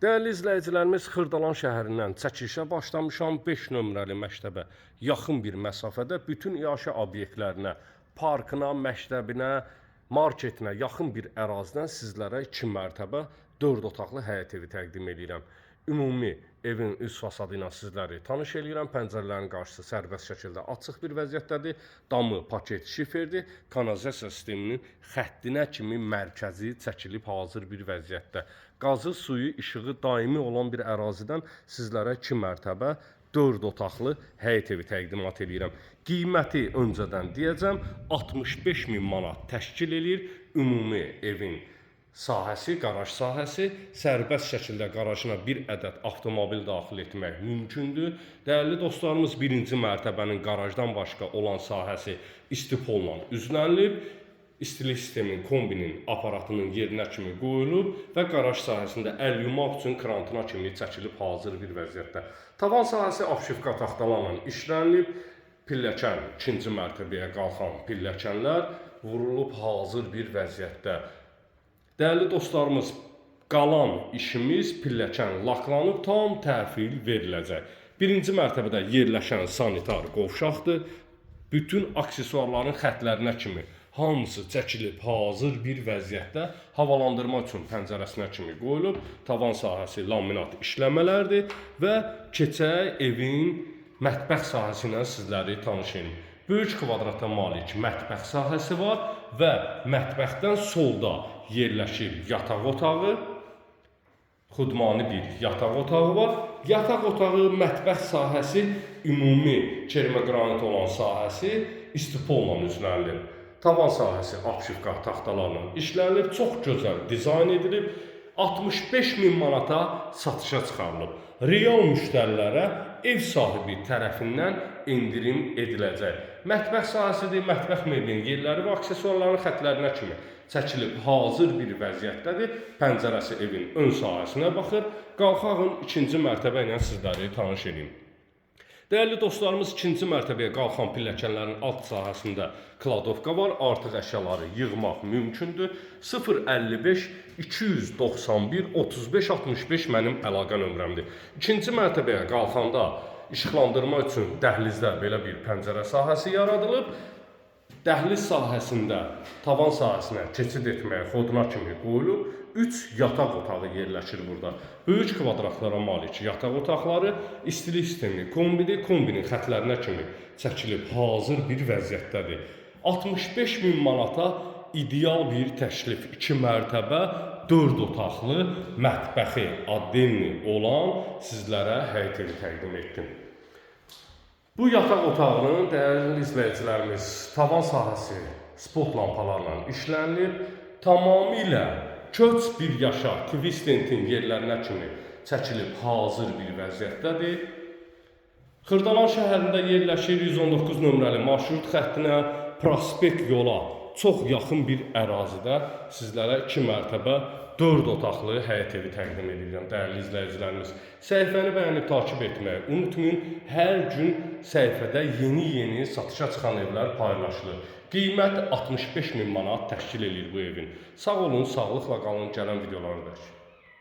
Dəyərli izləyicilərimiz, Xırdalan şəhərindən çəkilişə başlamışam. 5 nömrəli məktəbə yaxın bir məsafədə bütün iaşə obyektlərinə, parkına, məktəbinə, marketinə yaxın bir ərazidən sizlərə 2 mərtəbə 4 otaqlı həyət evi təqdim edirəm. Ümumi evin üst fasadı ilə sizləri tanış edirəm. Pəncərələrin qarşısı sərbəst şəkildə açıq bir vəziyyətdədir. Damı paket şiferdir. Kanalizasiya sisteminin xəttinə kimi mərkəzi çəkilib hazır bir vəziyyətdə. Qazı, suyu, işığı daimi olan bir ərazidən sizlərə 2 mərtəbə 4 otaqlı həyət evi təqdimat edirəm. Qiyməti öncədən deyəcəm, 65.000 manat təşkil edir. Ümumi evin sahəsi, qaraj sahəsi, sərbəst şəkildə qarajına bir ədəd avtomobil daxil etmək mümkündür. Dəyərli dostlarımız, birinci mərtəbənin qarajdan başqa olan sahəsi istipolla üzlənilib. İstilik sistemin, kombinin aparatının yerinə kimi qoyulub və qaraj sahəsində əl yumaq üçün krantına kimi çəkilib hazır bir vəziyyətdə. Tavan sahəsi abşifka taxtalarla işlənilib. Pilləkən, ikinci mərtəbəyə qalxan pilləkənlər vurulub hazır bir vəziyyətdə. Dəyərli dostlarımız, qalan işimiz pilləkən laklanıb tam təhvil veriləcək. Birinci mərtəbədə yerləşən sanitar qovşaqdır. Bütün aksesuarların xətlərinə kimi hamısı çəkilib hazır bir vəziyyətdə havalandırma üçün pəncərəsinə kimi qoyulub. Tavan sahəsi laminat işləmələrdir və keçək evin mətbəx sahəsi ilə sizləri tanış edin. Böyük kvadrata malik mətbəx sahəsi var və mətbəxdən solda yerləşir yataq otağı. Xudmani bir yataq otağı var. Yataq otağı, mətbəx sahəsi, ümumi kermogranit olan sahəsi istipolla üzlənilib. Tavan sahəsi abşifka taxtalarla işlənilib, çox gözəl dizayn edilib. 65.000 manata satışa çıxarılıb. Real müştərilərə ev sahibi tərəfindən indirim ediləcək. Mətbəx sahəsidir, mətbəx meblinin yerləri və aksesuarların xətlərinə kimi çəkilib hazır bir vəziyyətdədir. Pəncərəsi evin ön sahəsinə baxır. Qalxağın ikinci mərtəbə ilə sizləri tanış edeyim. Dəyərli dostlarımız, ikinci mərtəbəyə qalxan pilləkənlərin alt sahəsində kladovka var. Artıq əşyaları yığmaq mümkündür. 055 291 35 65 mənim əlaqə nömrəmdir. İkinci mərtəbəyə qalxanda işıqlandırma üçün dəhlizdə belə bir pəncərə sahəsi yaradılıb. Dəhliz sahəsində tavan sahəsinə keçid etməyə xoduna kimi qoyulub. 3 yataq otağı yerləşir burada. Böyük kvadratlara malik yataq otaqları, istilik sistemi, kombinin xətlərinə kimi çəkilib hazır bir vəziyyətdədir. 65.000 manata ideal bir təklif, 2 mərtəbə 4 otaqlı mətbəxi addenli olan sizlərə həyət evi təqdim etdim. Bu yataq otağının dəyərli izləyicilərimiz tavan sahəsi spot lampalarla işlənilib. Tamamilə köç bir yaşa Twistentin yerlərinə kimi çəkilib hazır bir vəziyyətdədir. Xırdalan şəhərində yerləşir 119 nömrəli marşrut xəttinə, prospekt yola çox yaxın bir ərazidə sizlərə 2 mərtəbə 4 otaqlı həyət evi təqdim edirəm. Dəyərli izləyicilərimiz, səhifəni bəyənib takip etməyi unutmayın. Hər gün səhifədə yeni satışa çıxan evlər paylaşılır. Qiymət 65.000 manat təşkil edir bu evin. Sağ olun, sağlıqla qalın, gələn videolarda görüşürük.